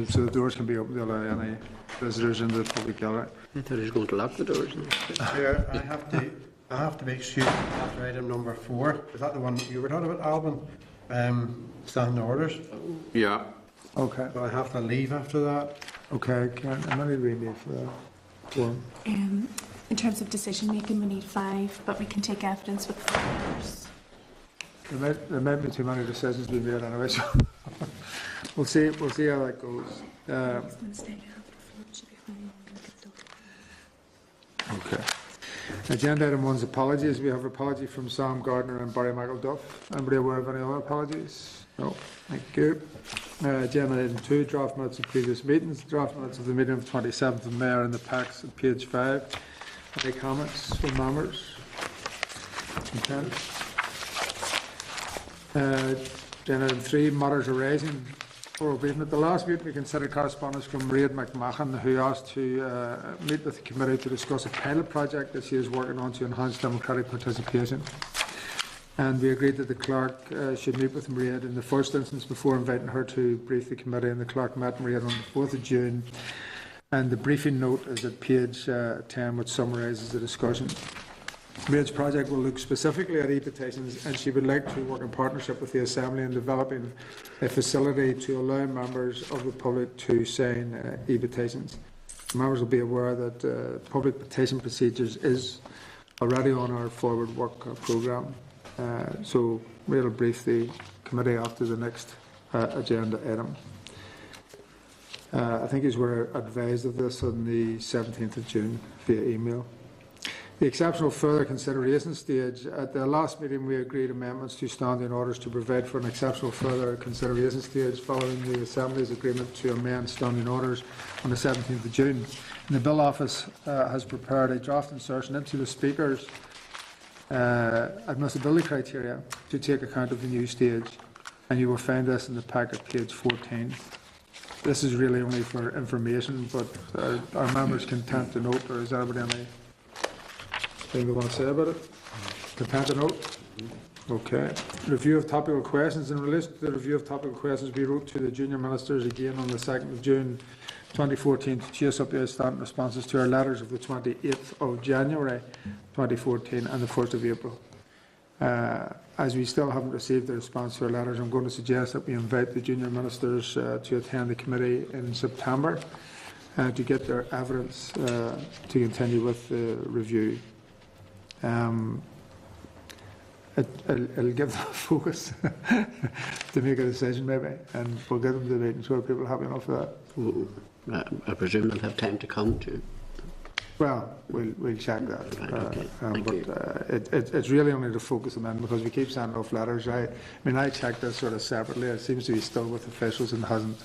So the doors can be open to allow any visitors into the public gallery. I thought he was going to lock the doors. Chair, I have to make sure after item number 4. Is that the one you were talking about, Alvin? Standing orders. Yeah. Okay. So I have to leave after that. Okay, Karen, how many do we need for that? One. In terms of decision making, we need 5, but we can take evidence with 4 members. There might be too many decisions being made anyway, so we'll see how that goes. Okay. Agenda item 1 is apologies. We have apology from Sam Gardner and Barry Michael Duff. Anybody aware of any other apologies? No. Thank you. Agenda item 2, draft minutes of previous meetings. Draft minutes of the meeting of 27th of May are in the packs at page 5. Any comments from members? Okay. Agenda item 3, matters arising. At the last meeting, we considered correspondence from Reid McMahon, who asked to meet with the committee to discuss a pilot project that she is working on to enhance democratic participation. And we agreed that the clerk should meet with Reid in the first instance before inviting her to brief the committee. And the clerk met Reid on the 4th of June. And the briefing note is at page 10, which summarises the discussion. Reid's project will look specifically at e-petitions, and she would like to work in partnership with the Assembly in developing a facility to allow members of the public to sign e-petitions. Members will be aware that public petition procedures is already on our forward work programme. So Reid will brief the committee after the next agenda item. I think you were advised of this on the 17th of June via email. The exceptional further consideration stage. At the last meeting, we agreed amendments to standing orders to provide for an exceptional further consideration stage following the Assembly's agreement to amend standing orders on the 17th of June. And the Bill Office has prepared a draft insertion into the Speaker's admissibility criteria to take account of the new stage, and you will find this in the packet, page 14. This is really only for information, but our members content to note, or is anybody anything they want to say about it? Content to note? Okay. Review of topical questions. In relation to the review of topical questions, we wrote to the junior ministers again on the 2nd of June 2014 to chase up the outstanding responses to our letters of the 28th of January 2014 and the 1st of April. As we still haven't received the response to our letters, I'm going to suggest that we invite the junior ministers to attend the committee in September to get their evidence to continue with the review. It'll give them a focus to make a decision maybe, and we'll get them to the meeting so people are happy enough for that. I presume they'll have time to come to. Well, we'll check that. Right, okay. But it's really only to focus them in because we keep sending off letters. I mean, I checked this sort of separately. It seems to be still with officials and hasn't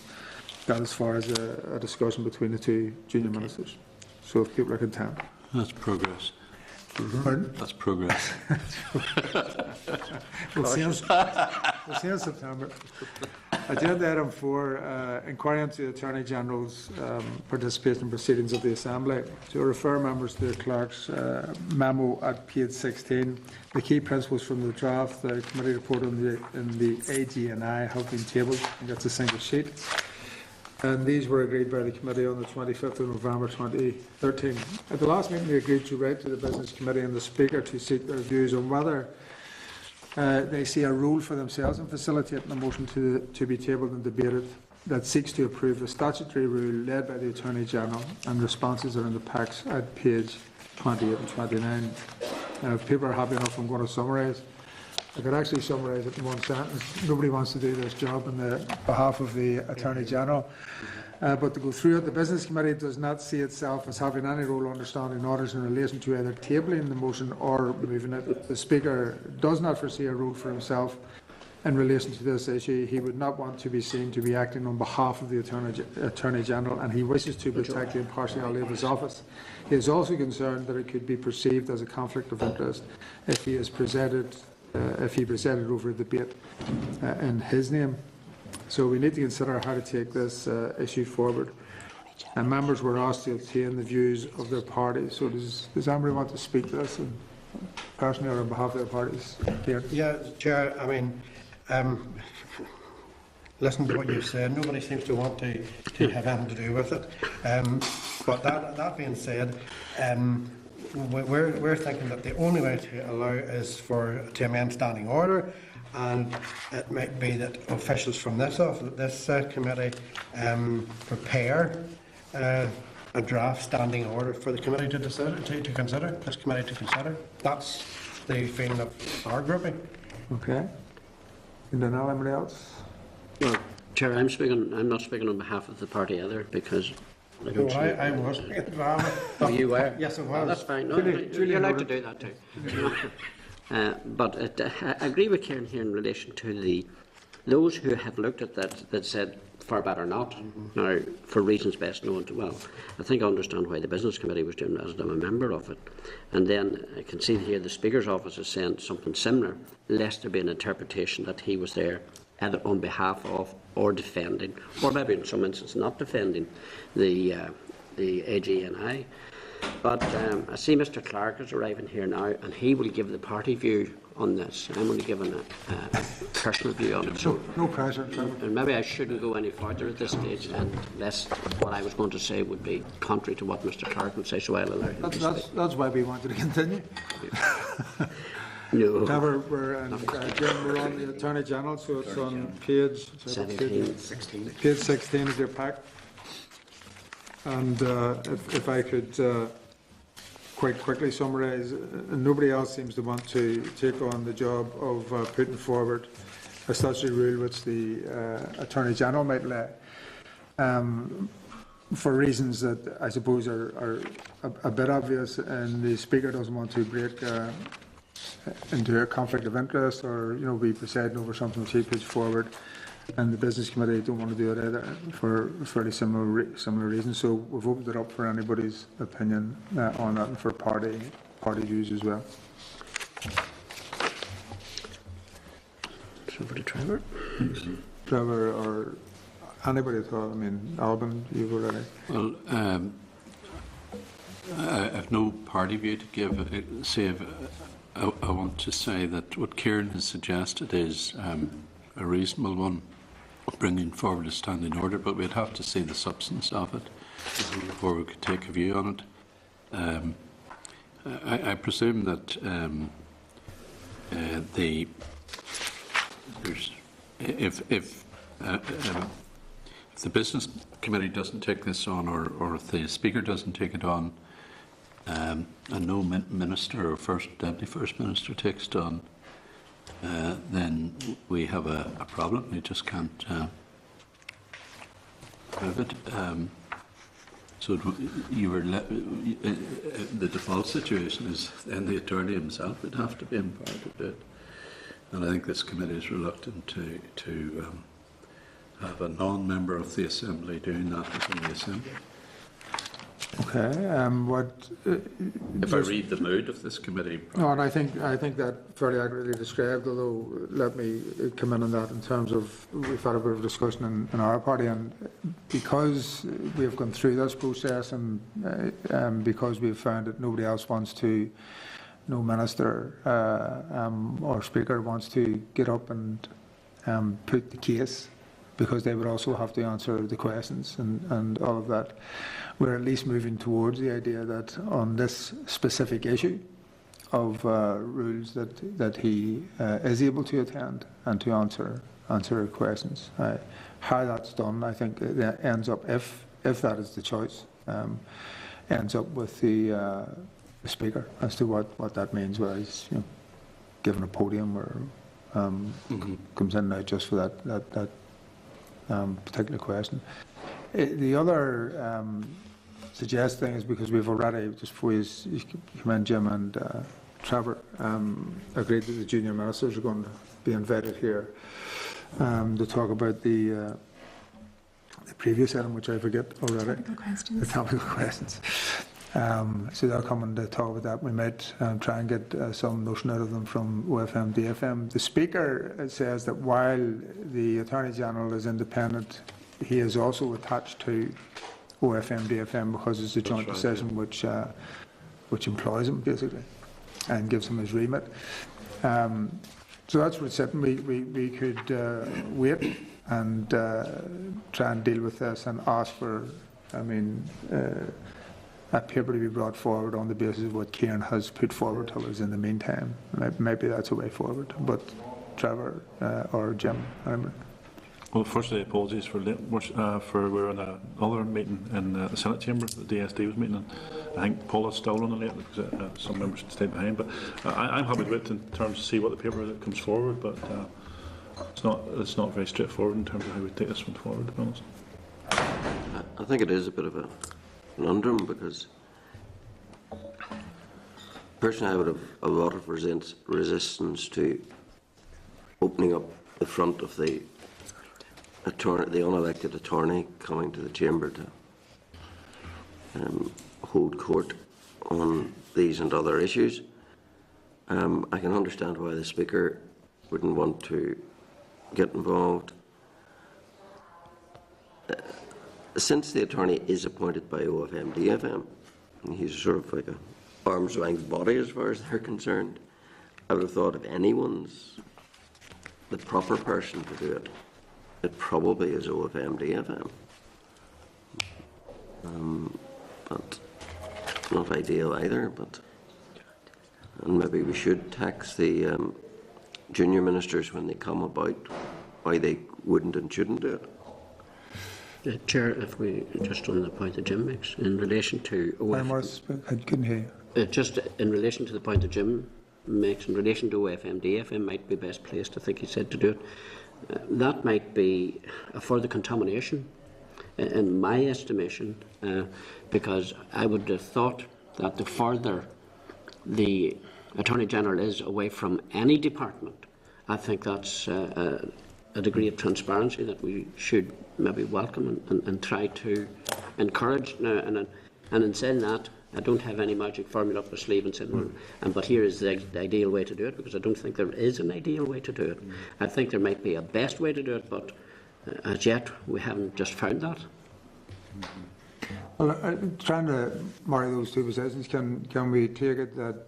got as far as a discussion between the two junior ministers. So if people are content. That's progress. Pardon? That's progress. We'll see in September. Agenda item 4, inquiry into the Attorney General's participation in proceedings of the Assembly. To refer members to the clerk's memo at page 16, the key principles from the draft, the committee report in the AG&I have been tabled. I think that's a single sheet. And these were agreed by the committee on the 25th of November 2013. At the last meeting, we agreed to write to the Business Committee and the Speaker to seek their views on whether they see a role for themselves in facilitating a motion to be tabled and debated that seeks to approve a statutory rule led by the Attorney General, and responses are in the packs at page 28 and 29. Now, if people are happy enough, I'm going to summarise. I could actually summarise it in one sentence. Nobody wants to do this job on the behalf of the Attorney General. But to go through it, the Business Committee does not see itself as having any role under standing orders in relation to either tabling the motion or moving it. The Speaker does not foresee a role for himself in relation to this issue. He would not want to be seen to be acting on behalf of the Attorney General, and he wishes to protect the impartiality of his office. He is also concerned that it could be perceived as a conflict of interest if he presided over a debate in his name. So we need to consider how to take this issue forward. And members were asked to obtain the views of their parties. So does anybody want to speak to this, and personally or on behalf of their parties? Here. Yeah, Chair, I mean, listen to what you've said. Nobody seems to want to have anything to do with it. But that being said, we're thinking that the only way to allow is to amend standing order, and it might be that officials from this committee prepare a draft standing order for the committee to consider. This committee to consider. That's the feeling of our grouping. Okay. And then anybody else? Well, Chair, I'm not speaking on behalf of the party either, because I don't see... I was. Oh, you were? Yes, I was. Oh, that's fine. No, Julie you're allowed to noted. do that too. But I agree with Kieran here in relation to those who have looked at that said far better not. Now, for reasons best known to, well, I think I understand why the Business Committee was doing it, as I'm a member of it. And then I can see here the Speaker's office is saying something similar, lest there be an interpretation that he was there either on behalf of or defending, or maybe in some instances not defending the AGNI. But I see Mr Clark is arriving here now, and he will give the party view on this. I'm only giving a personal view on it. So, No pressure. and maybe I shouldn't go any further at this stage, unless what I was going to say would be contrary to what Mr Clark would say, so I'll allow him to speak. That's why we wanted to continue. No. However, we're on the Attorney General, so it's on page 16. Page 16 of your pack. And if I could quite quickly summarise, nobody else seems to want to take on the job of putting forward a statutory rule which the Attorney General might lay, for reasons that I suppose are a bit obvious, and the Speaker doesn't want to break into a conflict of interest, or be presiding over something which he puts forward, and the Business Committee don't want to do it either for fairly similar reasons. So we've opened it up for anybody's opinion on that, and for party views as well. So for the Trevor. Trevor or anybody at all. I mean, Alban, you've already. Well, I have no party view to give. I want to say that what Kieran has suggested is a reasonable one, bringing forward a standing order, but we'd have to see the substance of it before we could take a view on it. I presume that if the Business Committee doesn't take this on, or if the Speaker doesn't take it on, and no Minister or Deputy First Minister takes it on, then we have a problem. We just can't have it. So the default situation is then the Attorney himself would have to be imparted to it. And I think this committee is reluctant to have a non-member of the Assembly doing that within the Assembly. Okay. If I read the mood of this committee. No, and I think that fairly accurately described, although let me come in on that in terms of we've had a bit of discussion in our party, and because we have gone through this process, and because we've found that nobody else wants to, no Minister or Speaker wants to get up and put the case, because they would also have to answer the questions and all of that. We're at least moving towards the idea that on this specific issue of rules that he is able to attend and to answer questions. How that's done, I think, that ends up, if that is the choice, ends up with the Speaker as to what that means, whether he's given a podium or comes in and out just for that particular question. The other suggesting is, because we've already, just before you come in, Jim and Trevor, agreed that the junior ministers are going to be invited here to talk about the previous item, which I forget already. Topical questions. The topical questions. So they're coming to talk about that. We might try and get some notion out of them from OFM, DFM. The Speaker says that while the Attorney General is independent, he is also attached to OFM, DFM, because it's a joint decision which employs him, basically, and gives him his remit. So that's what's it. We could wait and try and deal with this and ask for, a paper to be brought forward on the basis of what Kieran has put forward to us in the meantime. Maybe that's a way forward. But Trevor or Jim, Well, firstly, apologies for late. For we're in another meeting in the Senate chamber. The DSD was meeting, and I think Paul is still running late because some members stayed behind. But I'm happy to wait in terms of see what the paper that comes forward. But it's not very straightforward in terms of how we take this one forward. To be honest, I think it is a bit of a conundrum because personally I would have a lot of resistance to opening up the front of the unelected attorney coming to the chamber to hold court on these and other issues. I can understand why the Speaker wouldn't want to get involved. Since the attorney is appointed by OFM-DFM, he's sort of like an arm's length body as far as they're concerned, I would have thought if anyone's the proper person to do it, it probably is OFM-DFM. But not ideal either, and maybe we should tax the junior ministers when they come about why they wouldn't and shouldn't do it. Chair, if we just on the point that Jim makes in relation to I couldn't hear you. just in relation to the point that Jim makes in relation to OFM-DFM might be best placed, I think he said, to do it. That might be a further contamination, in my estimation, because I would have thought that the further the Attorney General is away from any department, I think that's a degree of transparency that we should maybe welcome and try to encourage. Now, and in saying that, I don't have any magic formula up my sleeve and saying, but here is the ideal way to do it, because I don't think there is an ideal way to do it. I think there might be a best way to do it, but as yet we haven't just found that. Well, trying to marry those two positions, can we take it that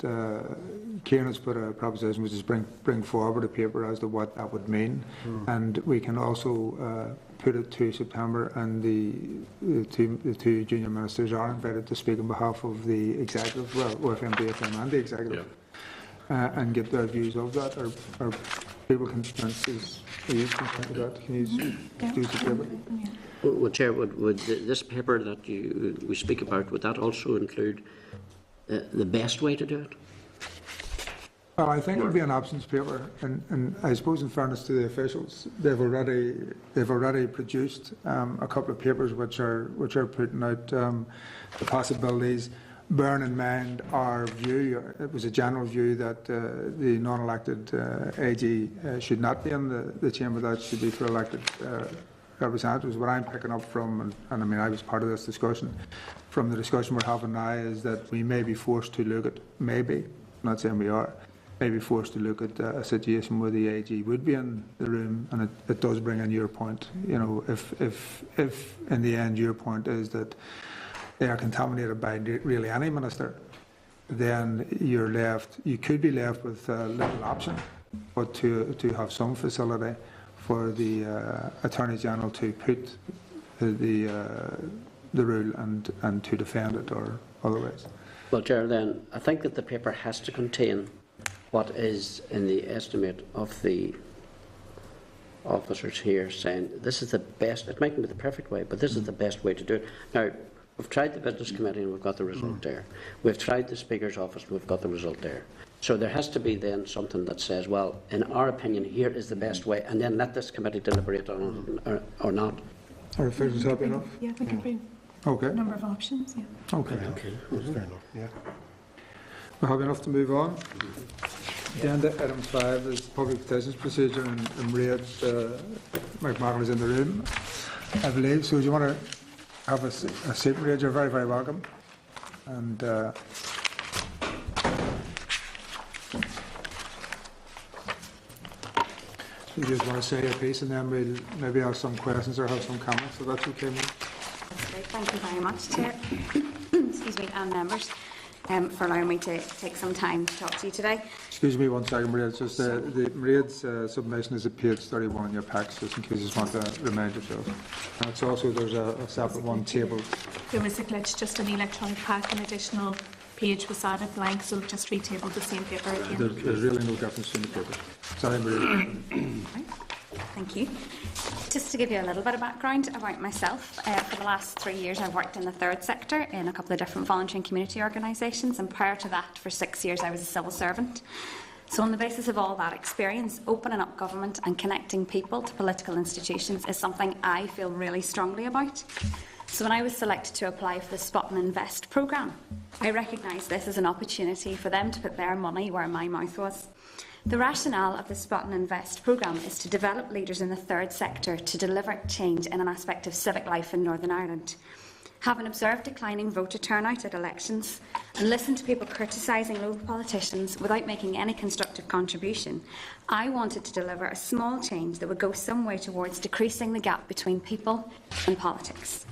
Kieran has put a proposition which is bring forward a paper as to what that would mean, and we can also put it to September, and the two junior ministers are invited to speak on behalf of the executive, well, OFM-DFM and the executive, and get their views of that, or people consensus. Are you content with that? Can you do the paper? Well, Chair, would this paper that we speak about, would that also include the best way to do it? Well, I think it would be an absence paper, and I suppose, in fairness to the officials, they've already produced a couple of papers which are putting out the possibilities. Bearing in mind our view, it was a general view that the non-elected AG should not be in the chamber; that should be for elected representatives. What I'm picking up from, and I mean I was part of this discussion, from the discussion we're having now, is that we may be forced to look at, I'm not saying we are, may be forced to look at a situation where the AG would be in the room, and it does bring in your point. You know, if in the end your point is that they are contaminated by really any minister, then you could be left with little option but to have some facility for the Attorney General to put the rule and to defend it or otherwise. Well, Chair, then I think that the paper has to contain what is in the estimate of the officers here, saying this is the best. It mightn't be the perfect way, but this is the best way to do it. Now, we've tried the Business Committee and we've got the result there. We've tried the Speaker's Office and we've got the result there. So there has to be then something that says, well, in our opinion, here is the best way, and then let this committee deliberate on it or not. Are officials happy enough? Yeah, we can bring Okay. a number of options, yeah. Okay. Fair enough, yeah. We're happy enough to move on. Agenda item 5 is public petitions procedure, and Maria McMahon is in the room, I believe. So do you want to have a seat, Maria? You're very, very welcome. And you just want to say your piece, and then we'll maybe have some questions or have some comments, so that's okay. That's great. Thank you very much, Chair. Excuse me, and members. for allowing me to take some time to talk to you today. Excuse me 1 second, Maria. It's just the Maria's submission is at page 31 in your packs, just in case you just want to remind yourself. And it's also, there's a separate one tabled. There was a glitch, just an electronic pack, an additional page was added blank, so just retabled the same paper again. There's really no difference in the paper. Sorry, Maria. Thank you. Just to give you a little bit of background about myself, for the last 3 years I've worked in the third sector in a couple of different voluntary and community organisations, and prior to that, for 6 years, I was a civil servant. So on the basis of all that experience, opening up government and connecting people to political institutions is something I feel really strongly about. So when I was selected to apply for the Spot and Invest programme, I recognised this as an opportunity for them to put their money where my mouth was. The rationale of the Spot and Invest programme is to develop leaders in the third sector to deliver change in an aspect of civic life in Northern Ireland. Having observed declining voter turnout at elections and listened to people criticising local politicians without making any constructive contribution, I wanted to deliver a small change that would go some way towards decreasing the gap between people and politics.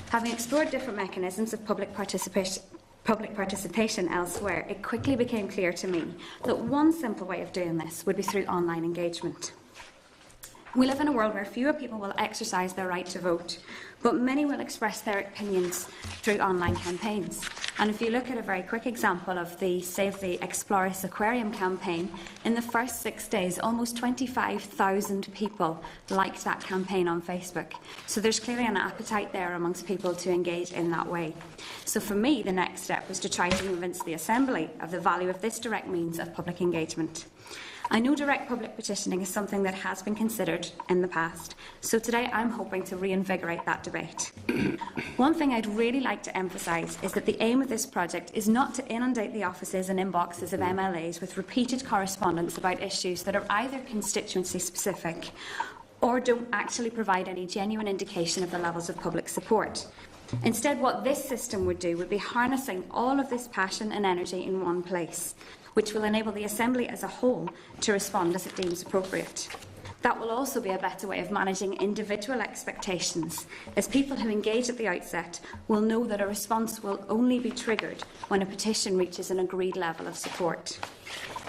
Having explored different mechanisms of public participation elsewhere, it quickly became clear to me that one simple way of doing this would be through online engagement. We live in a world where fewer people will exercise their right to vote, but many will express their opinions through online campaigns. And if you look at a very quick example of the Save the Exploris Aquarium campaign, in the first 6 days, almost 25,000 people liked that campaign on Facebook. So there's clearly an appetite there amongst people to engage in that way. So for me, the next step was to try to convince the Assembly of the value of this direct means of public engagement. I know direct public petitioning is something that has been considered in the past, so today I'm hoping to reinvigorate that debate. One thing I'd really like to emphasise is that the aim of this project is not to inundate the offices and inboxes of MLAs with repeated correspondence about issues that are either constituency specific or don't actually provide any genuine indication of the levels of public support. Instead, what this system would do would be harnessing all of this passion and energy in one place, which will enable the Assembly as a whole to respond as it deems appropriate. That will also be a better way of managing individual expectations, as people who engage at the outset will know that a response will only be triggered when a petition reaches an agreed level of support.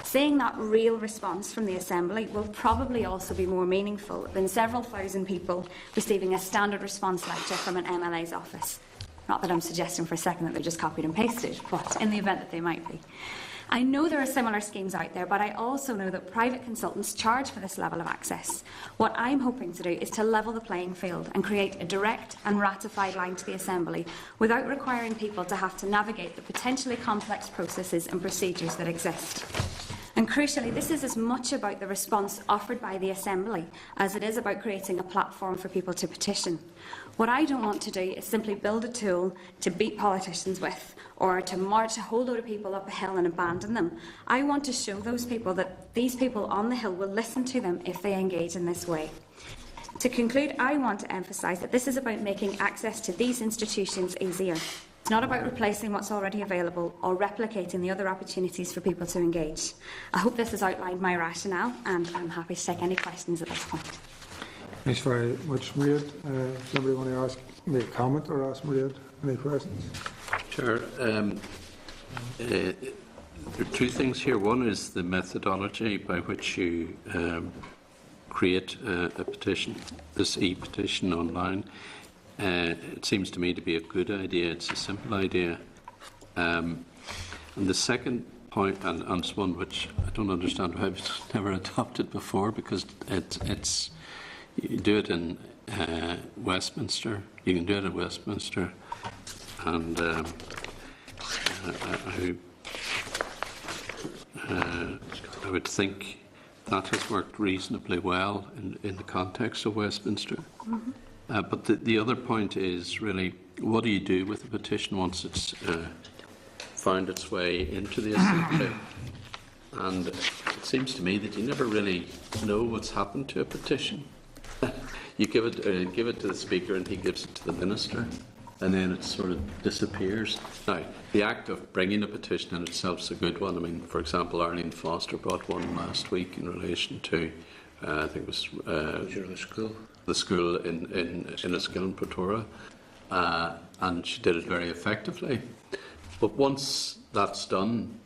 Seeing that real response from the Assembly will probably also be more meaningful than several thousand people receiving a standard response letter from an MLA's office. Not that I'm suggesting for a second that they're just copied and pasted, but in the event that they might be. I know there are similar schemes out there, but I also know that private consultants charge for this level of access. What I'm hoping to do is to level the playing field and create a direct and ratified line to the Assembly without requiring people to have to navigate the potentially complex processes and procedures that exist. And crucially, this is as much about the response offered by the Assembly as it is about creating a platform for people to petition. What I don't want to do is simply build a tool to beat politicians with, or to march a whole load of people up a hill and abandon them. I want to show those people that these people on the hill will listen to them if they engage in this way. To conclude, I want to emphasise that this is about making access to these institutions easier. It's not about replacing what's already available or replicating the other opportunities for people to engage. I hope this has outlined my rationale, and I'm happy to take any questions at this point. Thanks very much, Maria. Does somebody want to ask, make a comment or ask Maria any questions? Chair, there are two things here. One is the methodology by which you create a petition, this e-petition online. It seems to me to be a good idea. It's a simple idea. And the second point, and it's one which I don't understand why it's never adopted before, because it's you do it in Westminster. You can do it in Westminster, and I would think that has worked reasonably well in the context of Westminster. Mm-hmm. But the other point is really, what do you do with a petition once it's found its way into the Assembly? And it seems to me that you never really know what's happened to a petition. You give it to the Speaker and he gives it to the Minister, and then it sort of disappears. Now, the act of bringing a petition in itself is a good one. I mean, for example, Arlene Foster brought one last week in relation to, I think it was the school in a school in Pretoria, and she did it very effectively. But once that's done,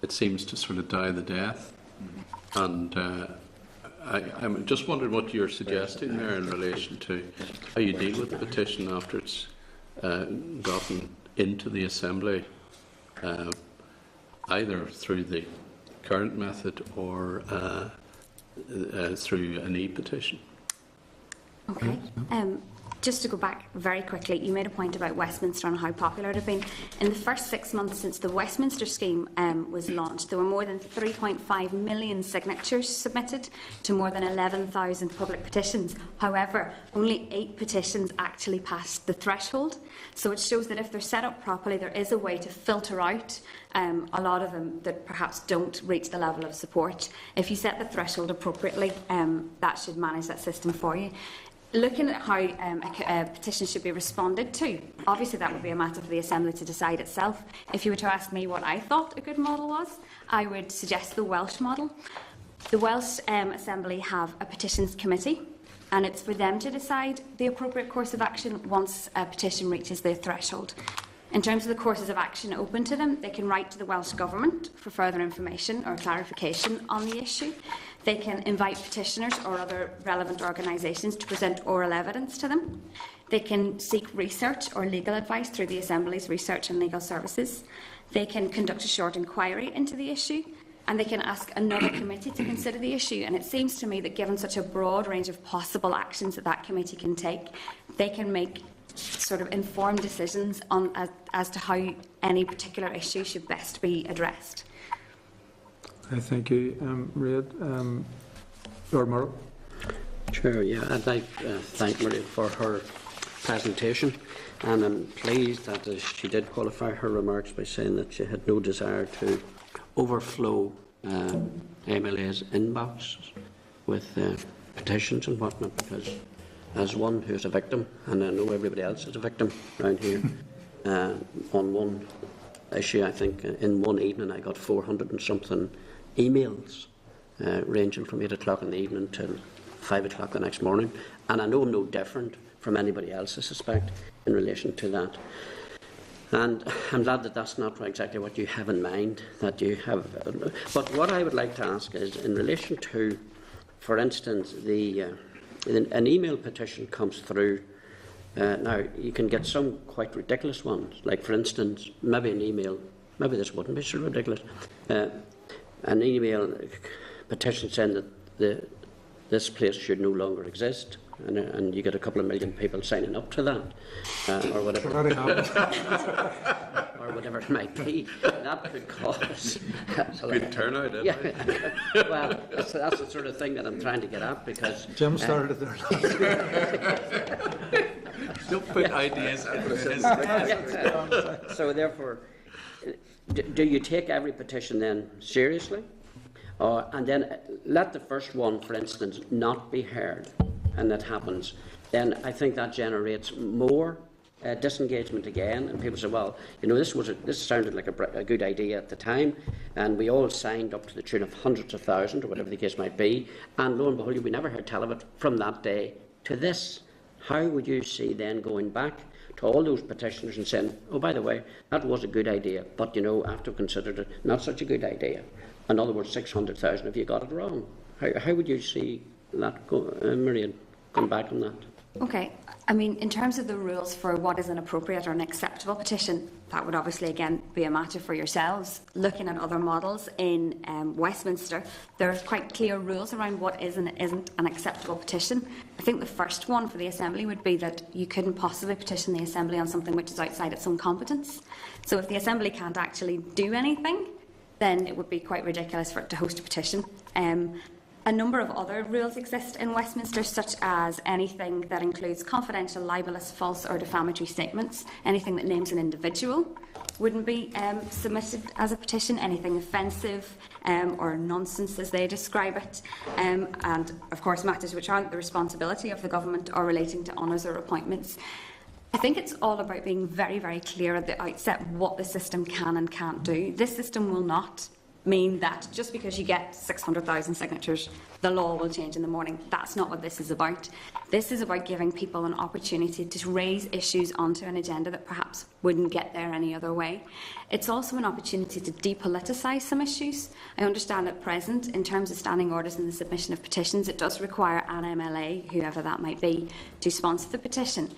it seems to sort of die the death. And I'm just wondering what you're suggesting there in relation to how you deal with the petition after it's gotten into the Assembly, either through the current method or through an e-petition. Okay. Just to go back very quickly, you made a point about Westminster and how popular it had been. In the first 6 months since the Westminster scheme was launched, there were more than 3.5 million signatures submitted to more than 11,000 public petitions. However, only 8 petitions actually passed the threshold. So it shows that if they're set up properly, there is a way to filter out a lot of them that perhaps don't reach the level of support. If you set the threshold appropriately, that should manage that system for you. Looking at how a petition should be responded to, obviously that would be a matter for the Assembly to decide itself. If you were to ask me what I thought a good model was, I would suggest the Welsh model. The Welsh Assembly have a petitions committee, and it's for them to decide the appropriate course of action once a petition reaches their threshold. In terms of the courses of action open to them, they can write to the Welsh Government for further information or clarification on the issue. They can invite petitioners or other relevant organisations to present oral evidence to them. They can seek research or legal advice through the Assembly's Research and Legal Services. They can conduct a short inquiry into the issue, and they can ask another committee to consider the issue. And it seems to me that given such a broad range of possible actions that that committee can take, they can make sort of informed decisions on as to how any particular issue should best be addressed. Thank you, Maria. Lord Murrow. Sure, yeah, I'd like to thank Maria for her presentation, and I'm pleased that she did qualify her remarks by saying that she had no desire to overflow MLA's inbox with petitions and whatnot, because as one who's a victim, and I know everybody else is a victim around here, on one issue, I think in one evening I got 400 and something emails, ranging from 8 o'clock in the evening till 5 o'clock the next morning, and I know I'm no different from anybody else, I suspect, in relation to that. And I'm glad that that's not exactly what you have in mind, that you have. But what I would like to ask is, in relation to, for instance, an email petition comes through. Now, you can get some quite ridiculous ones, like, for instance, maybe an email, maybe this wouldn't be so ridiculous, an email petition saying that this place should no longer exist, and you get a couple of million people signing up to that, or whatever. Or whatever it might be. That could cause Good turnout, isn't it? Yeah. Well, that's the sort of thing that I'm trying to get at, because Jim started it there. Don't put ideas into his. So therefore, do you take every petition then seriously? And then let the first one, for instance, not be heard, and that happens, then I think that generates more disengagement again, and people say, well, you know, this sounded like a good idea at the time, and we all signed up to the tune of hundreds of thousands, or whatever the case might be, and lo and behold, we never heard tell of it from that day to this. How would you see then going back to all those petitioners and saying, oh, by the way, that was a good idea, but, you know, after considered it, not such a good idea. In other words, 600,000 if you got it wrong. How would you see that go, Miriam, come back on that? Okay, I mean, in terms of the rules for what is an appropriate or an acceptable petition, that would obviously again be a matter for yourselves. Looking at other models in Westminster, there are quite clear rules around what is and isn't an acceptable petition. I think the first one for the Assembly would be that you couldn't possibly petition the Assembly on something which is outside its own competence. So if the Assembly can't actually do anything, then it would be quite ridiculous for it to host a petition. A number of other rules exist in Westminster, such as anything that includes confidential, libellous, false or defamatory statements. Anything that names an individual wouldn't be submitted as a petition. Anything offensive or nonsense, as they describe it. And, of course, matters which aren't the responsibility of the government or relating to honours or appointments. I think it's all about being very, very clear at the outset what the system can and can't do. This system will not mean that just because you get 600,000 signatures, the law will change in the morning. That's not what this is about. This is about giving people an opportunity to raise issues onto an agenda that perhaps wouldn't get there any other way. It's also an opportunity to depoliticise some issues. I understand at present, in terms of standing orders and the submission of petitions, it does require an MLA, whoever that might be, to sponsor the petition.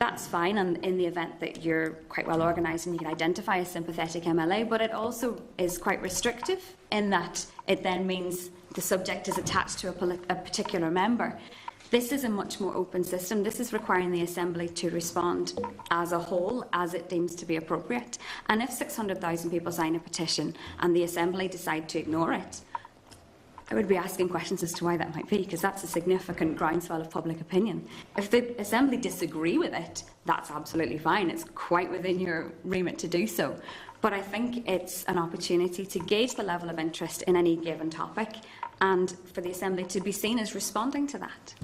That's fine, and in the event that you're quite well organised and you can identify a sympathetic MLA, but it also is quite restrictive in that it then means the subject is attached to a particular member. This is a much more open system. This is requiring the Assembly to respond as a whole, as it deems to be appropriate. And if 600,000 people sign a petition and the Assembly decide to ignore it, I would be asking questions as to why that might be, because that's a significant groundswell of public opinion. If the Assembly disagree with it, that's absolutely fine. It's quite within your remit to do so. But I think it's an opportunity to gauge the level of interest in any given topic and for the Assembly to be seen as responding to that.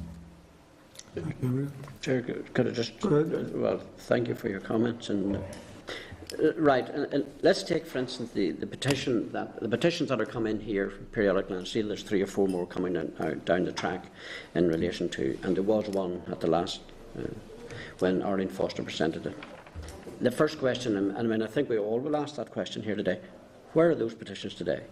Chair, could I just... Well, thank you for your comments. And right, and let's take, for instance, the petitions that are coming here periodically, and see there's 3 or 4 more coming down the track in relation to, and there was one at the last when Arlene Foster presented it. The first question, and I mean, I think we all will ask that question here today: where are those petitions today?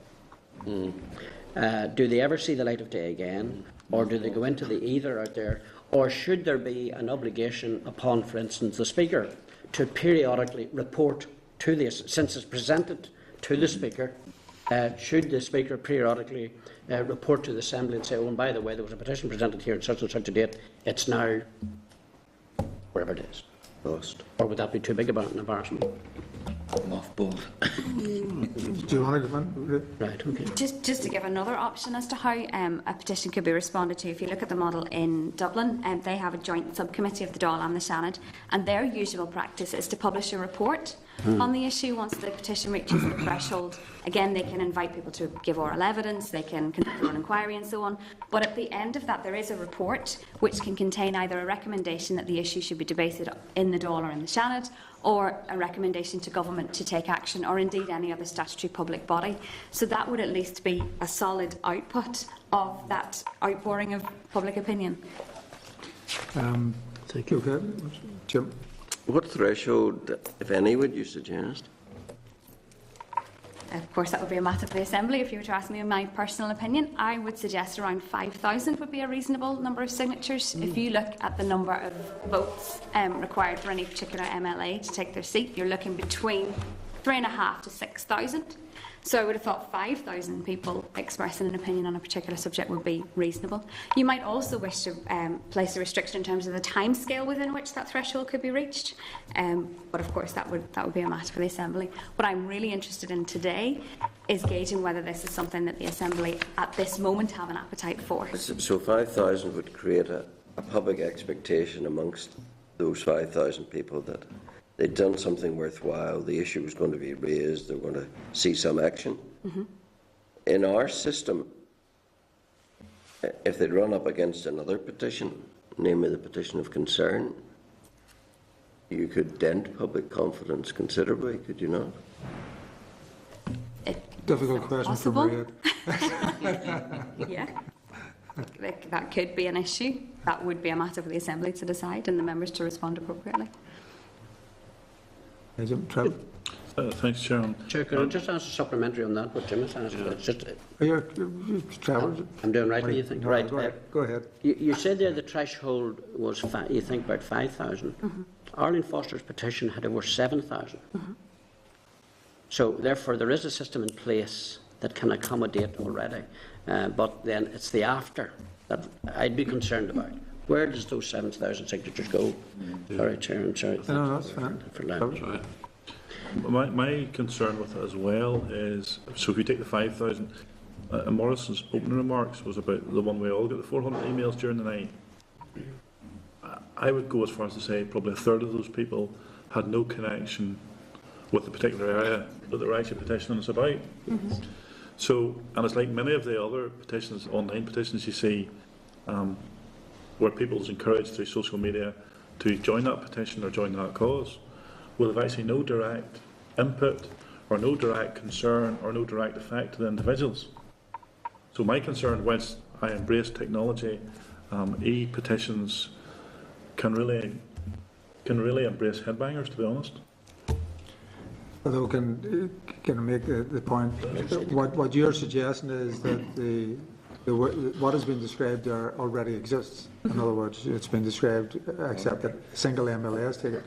Do they ever see the light of day again, or do they go into the ether out there, or should there be an obligation upon, for instance, the Speaker to periodically report to this, since it's presented to the Speaker, should the Speaker periodically report to the Assembly and say, oh, and by the way, there was a petition presented here on such and such a date, it's now wherever it is, lost? Or would that be too big about an embarrassment? Mothballed. Do you want to go on? Right, okay. Just to give another option as to how a petition could be responded to, if you look at the model in Dublin, they have a joint subcommittee of the Dáil and the Seanad, and their usual practice is to publish a report on the issue once the petition reaches the threshold. Again, they can invite people to give oral evidence, they can conduct an inquiry and so on, but at the end of that there is a report which can contain either a recommendation that the issue should be debated in the Dáil or in the Seanad, or a recommendation to government to take action, or indeed any other statutory public body. So that would at least be a solid output of that outpouring of public opinion. Thank you. Okay. Jim? What threshold, if any, would you suggest? Of course, that would be a matter for the Assembly. If you were to ask me my personal opinion, I would suggest around 5,000 would be a reasonable number of signatures. If you look at the number of votes required for any particular MLA to take their seat, you're looking between 3,500 to 6,000. So I would have thought 5,000 people expressing an opinion on a particular subject would be reasonable. You might also wish to place a restriction in terms of the timescale within which that threshold could be reached. But of course that would be a matter for the Assembly. What I'm really interested in today is gauging whether this is something that the Assembly at this moment have an appetite for. So 5,000 would create a public expectation amongst those 5,000 people that they'd done something worthwhile, the issue was going to be raised, they were going to see some action. In our system, if they'd run up against another petition, namely the petition of concern, you could dent public confidence considerably, could you not? Difficult question for Possible. Maria. Yeah. That could be an issue. That would be a matter for the Assembly to decide and the members to respond appropriately. Jim, Trevor? Thanks, Chairman. Chair, could I just ask a supplementary on that, what Jim has asked? It's just, Trevor? I'm doing right, do you think? No, Right. Go ahead. You said there the threshold was, you think, about 5,000. Arlene Foster's petition had over 7,000. So, therefore, there is a system in place that can accommodate already. But then it's the after that I'd be concerned about. Where does those 7,000 signatures go? Sorry, Chair, I'm sorry. No, that's fine. For language. My concern with it as well is, so if you take the 5,000, Morrison's opening remarks was about the one we all got the 400 emails during the night. I would go as far as to say probably a third of those people had no connection with the particular area that they were actually petitioning us about. So, and it's like many of the other petitions, online petitions you see, where people is encouraged through social media to join that petition or join that cause, will have actually no direct input or no direct concern or no direct effect to the individuals. So my concern, whilst I embrace technology, e-petitions can really embrace headbangers, to be honest. Although can I make the point, what you're suggesting is that what has been described there already exists. In other words, it's been described, except that a single MLS ticket.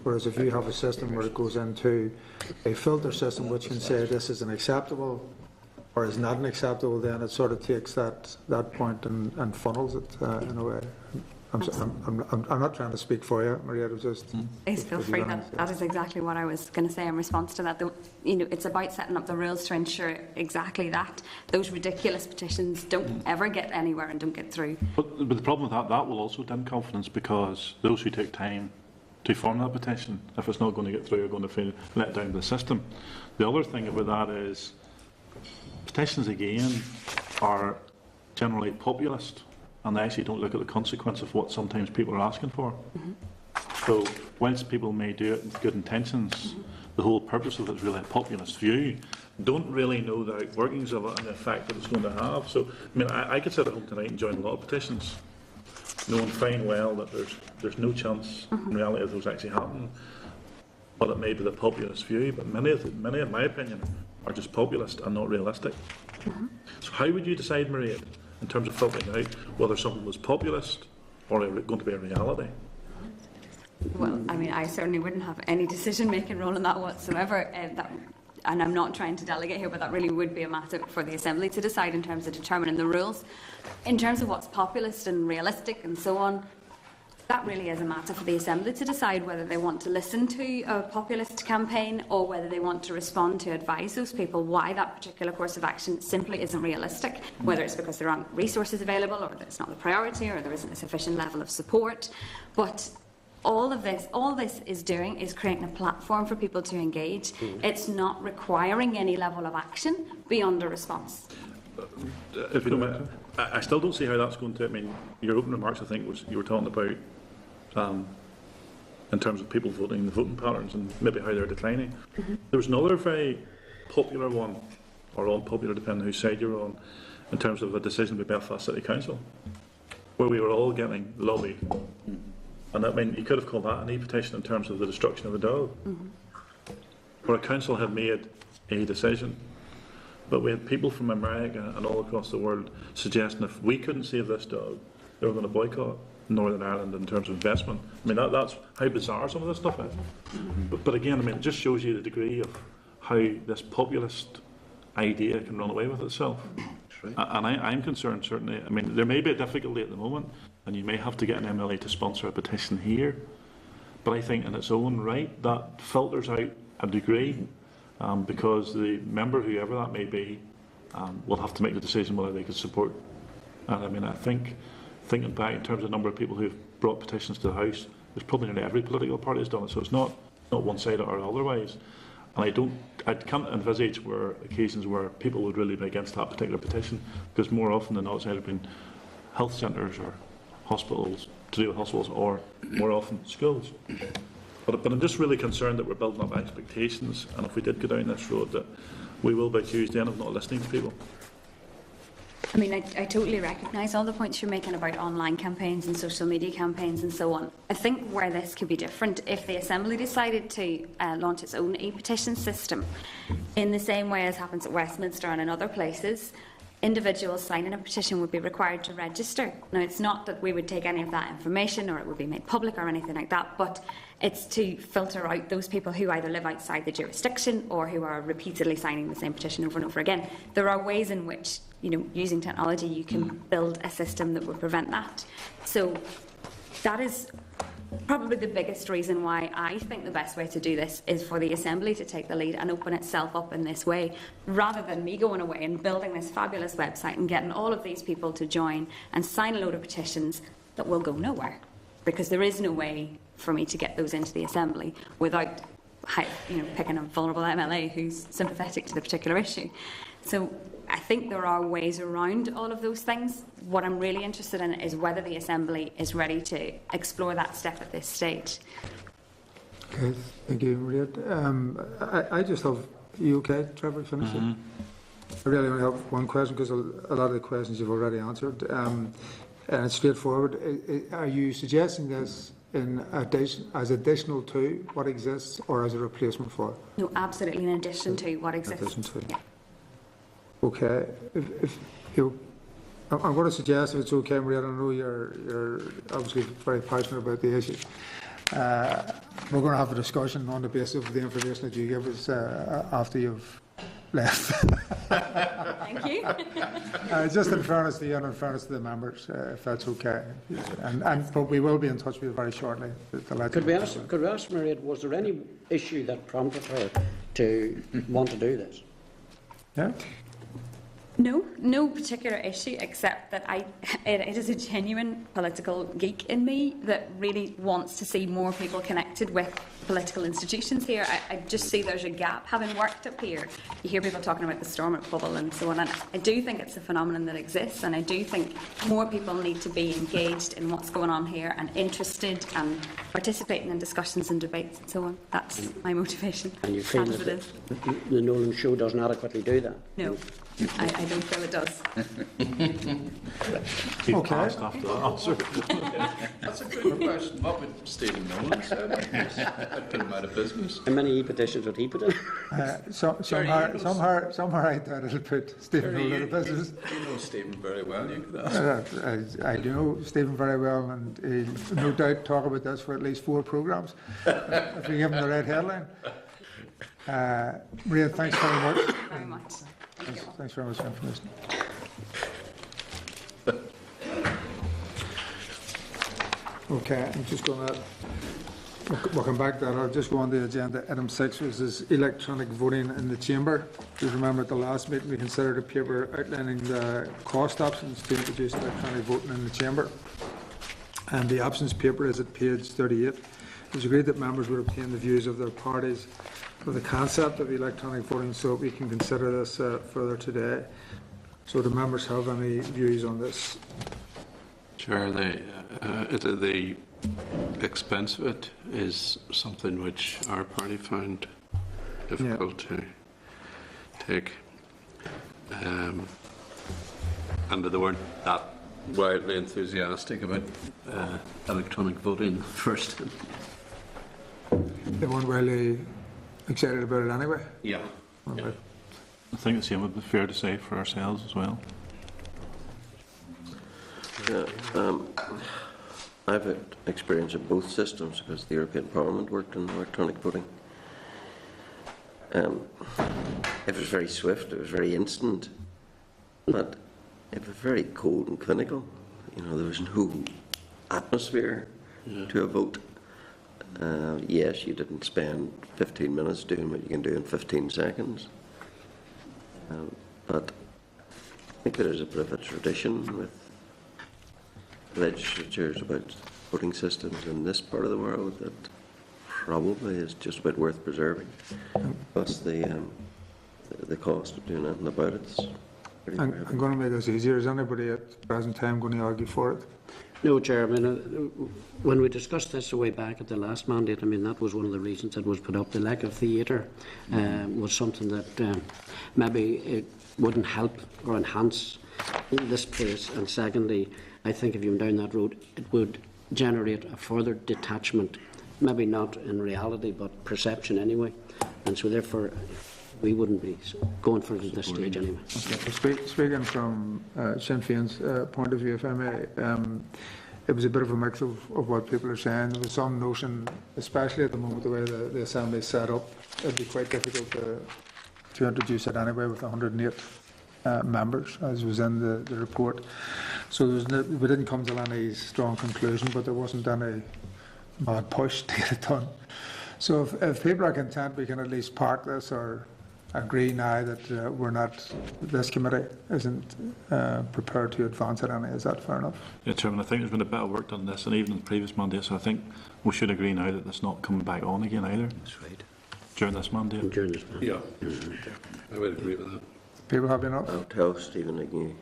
Whereas if you have a system where it goes into a filter system which can say this is an acceptable or is not an acceptable, then it sort of takes that point and funnels it in a way. I'm not trying to speak for you, Maria. It was just. Please feel free. That is exactly what I was going to say in response to that. It's about setting up the rules to ensure exactly that. Those ridiculous petitions don't ever get anywhere and don't get through. But the problem with that will also dim confidence, because those who take time to form that petition, if it's not going to get through, are going to feel let down by the system. The other thing about that is petitions, again, are generally populist, and they actually don't look at the consequence of what sometimes people are asking for. So, whilst people may do it with good intentions, the whole purpose of it is really a populist view. Don't really know the workings of it and the effect that it's going to have. So, I mean, I could sit at home tonight and join a lot of petitions, knowing fine well that there's no chance in reality of those actually happening. But it may be the populist view, but many, in my opinion, are just populist and not realistic. So how would you decide, Maria, in terms of filtering out whether something was populist or going to be a reality? Well, I mean, I certainly wouldn't have any decision-making role in that whatsoever. And I'm not trying to delegate here, but that really would be a matter for the Assembly to decide in terms of determining the rules. In terms of what's populist and realistic and so on, that really is a matter for the Assembly to decide whether they want to listen to a populist campaign or whether they want to respond to advise those people why that particular course of action simply isn't realistic, whether it's because there aren't resources available or that it's not the priority or there isn't a sufficient level of support. But all this is doing is creating a platform for people to engage. It's not requiring any level of action beyond a response. If you don't mind, I still don't see how that's going to. I mean, your opening remarks, I think, was you were talking about in terms of people voting, the voting patterns, and maybe how they're declining. There was another very popular one, or unpopular, depending on whose side you're on, in terms of a decision by Belfast City Council, where we were all getting lobbied. And I mean, you could have called that an e-petition in terms of the destruction of a dog, where a council had made a decision. But we had people from America and all across the world suggesting if we couldn't save this dog, they were going to boycott Northern Ireland in terms of investment. I mean, that's how bizarre some of this stuff is. But again, I mean, it just shows you the degree of how this populist idea can run away with itself. Right. And I'm concerned, certainly. I mean, there may be a difficulty at the moment, and you may have to get an MLA to sponsor a petition here. But I think in its own right, that filters out a degree. Because the member, whoever that may be, will have to make the decision whether they could support. And I mean, I think, thinking back in terms of the number of people who've brought petitions to the House, there's probably nearly every political party has done it, so it's not one-sided or otherwise. And I can't envisage occasions where people would really be against that particular petition, because more often than not, it's either been health centres or hospitals, to do with hospitals, or more often schools. But I'm just really concerned that we're building up expectations, and if we did go down this road, that we will be accused then of not listening to people. I mean, I totally recognise all the points you're making about online campaigns and social media campaigns and so on. I think where this could be different, if the Assembly decided to launch its own e-petition system, in the same way as happens at Westminster and in other places, individuals signing a petition would be required to register. Now, it's not that we would take any of that information or it would be made public or anything like that, but it's to filter out those people who either live outside the jurisdiction or who are repeatedly signing the same petition over and over again. There are ways in which, using technology, you can build a system that would prevent that. So that is probably the biggest reason why I think the best way to do this is for the Assembly to take the lead and open itself up in this way, rather than me going away and building this fabulous website and getting all of these people to join and sign a load of petitions that will go nowhere, because there is no way for me to get those into the Assembly without picking a vulnerable MLA who's sympathetic to the particular issue. So I think there are ways around all of those things. What I'm really interested in is whether the Assembly is ready to explore that step at this stage. Okay, thank you, Maria. I just have You okay, Trevor, finish it? I really only have one question, because a lot of the questions you've already answered, and it's straightforward. Are you suggesting this in addition, as additional to what exists, or as a replacement for? No, absolutely in addition to what exists. Addition to. Yeah. Okay. If you, I'm going to suggest, if it's okay, Maria, I know you're obviously very passionate about the issue. We're going to have a discussion on the basis of the information that you give us after you've left. Thank you. Just in fairness to you and in fairness to the members, if that's okay. But we will be in touch with you very shortly. Could we ask Maria, was there any issue that prompted her to want to do this? Yeah? No particular issue, except that it is a genuine political geek in me that really wants to see more people connected with political institutions here. I just see there's a gap. Having worked up here, you hear people talking about the Stormont bubble and so on, and I do think it's a phenomenon that exists, and I do think more people need to be engaged in what's going on here and interested and participating in discussions and debates and so on. That's my motivation. And you feel As it that is. the Nolan Show doesn't adequately do that? No, I don't feel it does. He's Okay. passed after that answer. That's a good question. What would Stephen Nolan say? I'd put him out of business. How many e-petitions would he put in? Somehow I doubt it'll put Stephen Nolan out of business. You know Stephen very well. You could ask. I do know Stephen very well, and he'll no doubt talk about this for at least 4 programmes, if we give him the right headline. Maria, thanks very much. Very much. Thank you. Thanks very much for the information. Okay, I'm just going to, we'll come back to that. I'll just go on the agenda. Item 6 was this electronic voting in the chamber. Just remember at the last meeting we considered a paper outlining the cost options to introduce electronic voting in the chamber. And the options paper is at page 38. It was agreed that members would obtain the views of their parties for the concept of electronic voting, so we can consider this further today. So do members have any views on this? Sure, the expense of it is something which our party found difficult to take. And they weren't that wildly enthusiastic about electronic voting first. They weren't really excited about it anyway? Yeah. Okay. I think the same would be fair to say for ourselves as well. I've had experience of both systems because the European Parliament worked in electronic voting. It was very swift, it was very instant, but it was very cold and clinical. You know, there was no atmosphere to a vote. Yes, you didn't spend 15 minutes doing what you can do in 15 seconds. But I think there is a bit of a tradition with legislatures about voting systems in this part of the world that probably is just about worth preserving. Plus the cost of doing anything about it's pretty I'm prohibitive. going to make this easier. Is anybody at the present time going to argue for it? No, Chair. I mean, when we discussed this way back at the last mandate, I mean, that was one of the reasons it was put up. The lack of theatre was something that maybe it wouldn't help or enhance this place. And secondly, I think if you went down that road, it would generate a further detachment, maybe not in reality, but perception anyway. And so therefore, we wouldn't be going for it at this stage anyway. Okay. Speaking from Sinn Féin's point of view, if I may, it was a bit of a mix of what people are saying. There was some notion, especially at the moment, the way the Assembly is set up, it would be quite difficult to introduce it anyway with 108 members, as was in the report. So we didn't come to any strong conclusion, but there wasn't any mad push to get it done. So if people are content, we can at least park this or agree now that this committee isn't prepared to advance it any. Is that fair enough? Yeah, Chairman, I think there's been a bit of work done on this, and even in the previous mandate, so I think we should agree now that it's not coming back on again either. That's right. During this mandate. During this mandate. Yeah, I would agree with that. People happy enough? I'll tell Stephen Agnew.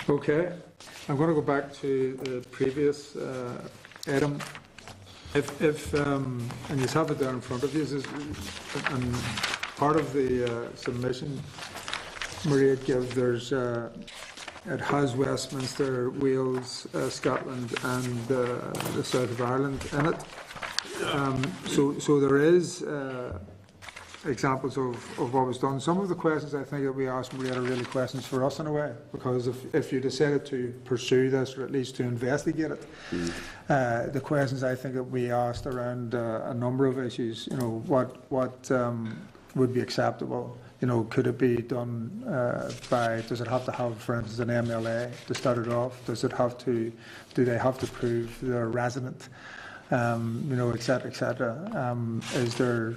Okay. I'm going to go back to the previous item. And you have it there in front of you, and part of the submission, Maria gave, it has Westminster, Wales, Scotland, and the south of Ireland in it. So there is examples of what was done. Some of the questions I think that we asked Maria are really questions for us in a way, because if you decided to pursue this, or at least to investigate it, the questions I think that we asked around a number of issues, what would be acceptable. Could it be done does it have to have, for instance, an MLA to start it off? Do they have to prove they're resident? Et cetera, et cetera. Is there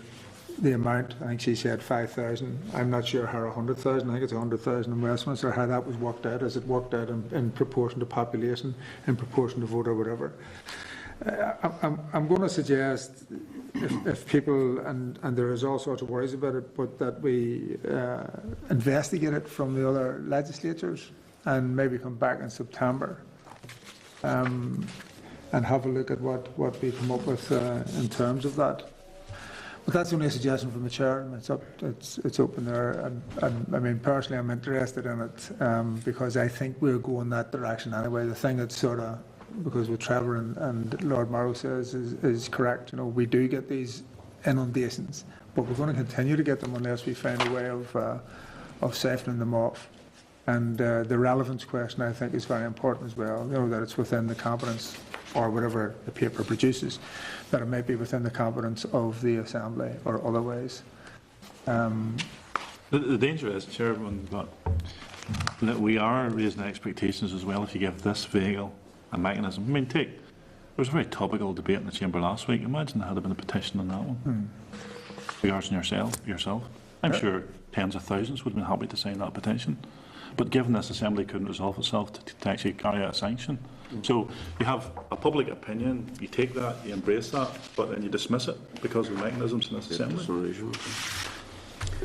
the amount? I think she said 5,000. I'm not sure how 100,000. I think it's 100,000 in Westminster. How that was worked out? Is it worked out in proportion to population, in proportion to vote, or whatever? I'm going to suggest, if people, and there is all sorts of worries about it, but that we investigate it from the other legislatures and maybe come back in September and have a look at what we come up with in terms of that. But that's only a suggestion from the chair. It's open there. And I mean, personally, I'm interested in it because I think we're going that direction anyway. The thing that's sort of, because what Trevor and Lord Morrow says is correct. We do get these inundations, but we're going to continue to get them unless we find a way of siphoning them off. And the relevance question, I think, is very important as well. That it's within the competence, or whatever the paper produces, that it might be within the competence of the Assembly or otherwise. The danger is, Chairman, that we are raising expectations as well if you give this vehicle a mechanism. I mean, there was a very topical debate in the Chamber last week. Imagine there had been a petition on that one. Yours and yourself. I'm sure tens of thousands would have been happy to sign that petition. But given this Assembly couldn't resolve itself to actually carry out a sanction. So you have a public opinion, you take that, you embrace that, but then you dismiss it because of the mechanisms in this Assembly.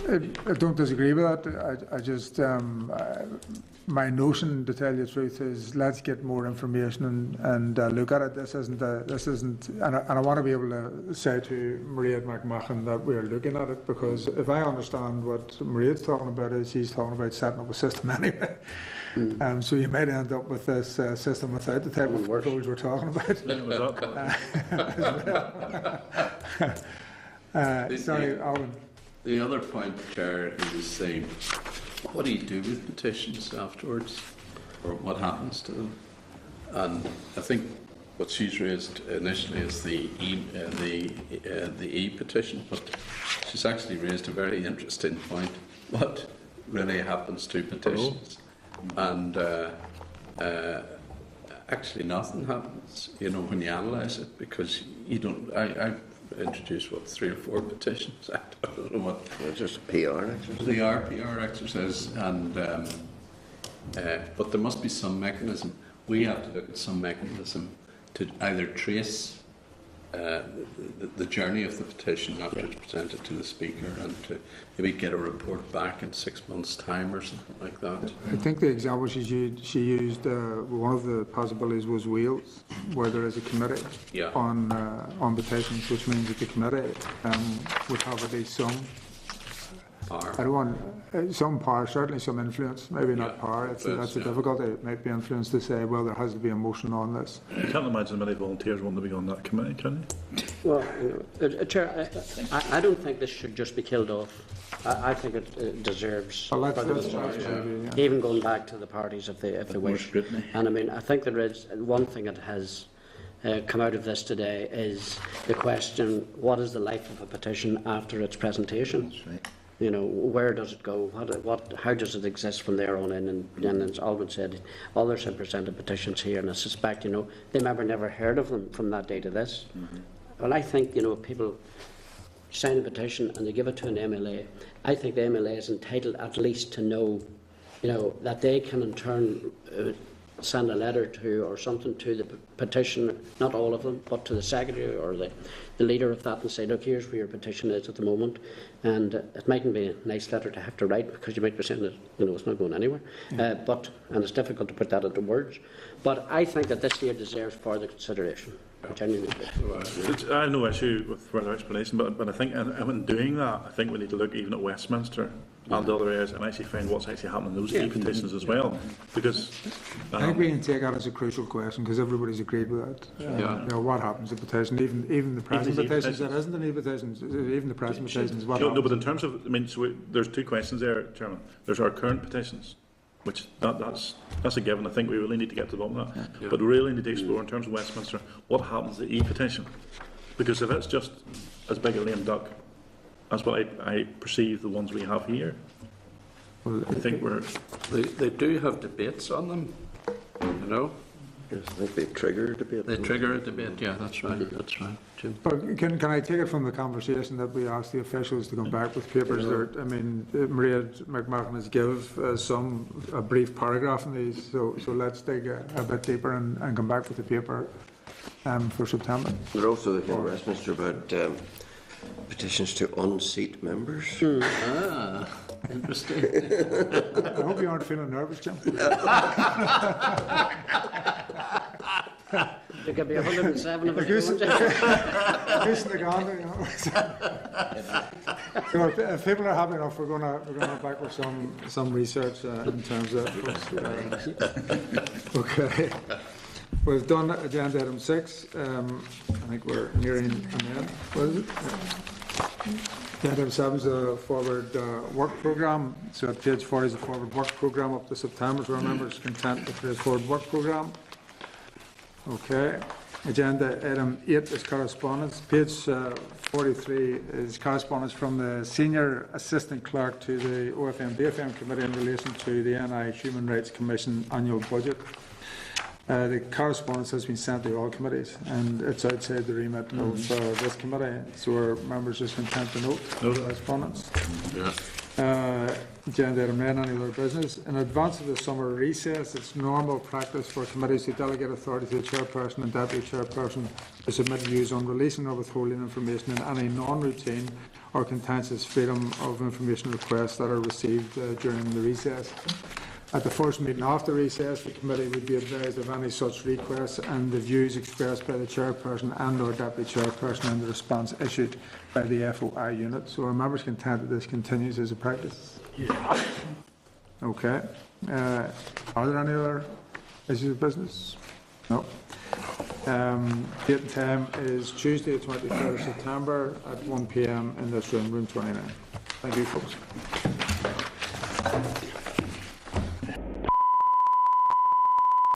I don't disagree with that. I just, my notion, to tell you the truth, is let's get more information and look at it. This isn't, and I want to be able to say to Maria McMahon that we're looking at it, because if I understand what Maria's talking about, is she's talking about setting up a system anyway. So you might end up with this system without the type of controls we're talking about. Sorry, Alvin. The other point, Chair, is what do you do with petitions afterwards, or what happens to them? And I think what she's raised initially is the e-petition, but she's actually raised a very interesting point. What really happens to petitions? And actually nothing happens, when you analyse it, because you don't. I've introduced 3 or 4 petitions. I don't know what. It's just a PR exercise. They are PR exercise, and but there must be some mechanism. We have to look at some mechanism to either trace the journey of the petition after it's presented to the Speaker, and to maybe get a report back in 6 months' time or something like that. I think the example she used, one of the possibilities was Wales, where there is a committee on petitions, which means that the committee would have at least some Power. I don't want some power, certainly some influence, maybe not power. That's a difficulty. It might be influence to say, well, there has to be a motion on this. You can't imagine many volunteers wanting to be on that committee, can you? Well, Chair, I don't think this should just be killed off. I think it deserves even going back to the parties if they wish. And I mean, I think there is one thing that has come out of this today is the question: what is the life of a petition after its presentation? That's right. Where does it go? How does it exist from there on in? And as Alvin said, others have presented petitions here, and I suspect, they never heard of them from that day to this. Mm-hmm. Well, I think, if people sign a petition and they give it to an MLA, I think the MLA is entitled at least to know, that they can in turn send a letter to or something to the petitioner, not all of them, but to the secretary or the leader of that and say, look, here's where your petition is at the moment. And it mightn't be a nice letter to have to write because you might be saying that it's not going anywhere. And it's difficult to put that into words. But I think that this year deserves further consideration. I have no issue with further explanation, but I think in doing that, I think we need to look even at Westminster and the other areas and actually find what's actually happening in those key petitions as well. Because I think we can take that as a crucial question because everybody's agreed with that. What happens to petition, even the present petitions, that isn't any petitions, even the present petitions. What no, but in terms of, there's two questions there, Chairman. There's our current petitions, which that's a given. I think we really need to get to the bottom of that. Yeah. But we really need to explore in terms of Westminster what happens to the e-petition. Because if it's just as big a lame duck, that's what I perceive the ones we have here. Well, I think they do have debates on them, Yes, I think they trigger a debate. They trigger a debate, yeah, that's right, Jim. But can I take it from the conversation that we asked the officials to come back with papers? Maria McMahon has given a brief paragraph in these, so let's dig a bit deeper and come back with the paper for September. They're also in Westminster about petitions to unseat members. Interesting. I hope you aren't feeling nervous, Jim. There could be 107 of us. So if people are happy enough, we're going to back with some research in terms of. Okay. We've done agenda item 6. I think we're nearing an end. What is it? Agenda item 7 is a forward work programme. So at page 40 is a forward work programme up to September. So our members content with the forward work programme. Okay. Agenda item 8 is correspondence. Page 43 is correspondence from the Senior Assistant Clerk to the OFM-DFM Committee in relation to the NI Human Rights Commission annual budget. The correspondence has been sent to all committees and it's outside the remit of this committee, so our members are content to note the correspondence. Agenda item 9, any other business. In advance of the summer recess, it's normal practice for committees to delegate authority to the chairperson and deputy chairperson to submit views on releasing or withholding information in any non-routine or contentious freedom of information requests that are received during the recess. At the first meeting after recess, the committee would be advised of any such requests and the views expressed by the chairperson and or deputy chairperson and the response issued by the FOI unit. So our members content that this continues as a practice? Yeah. Okay. Are there any other issues of business? No. Date and time is Tuesday, 23rd of September at 1 p.m. in this room, room 29. Thank you, folks.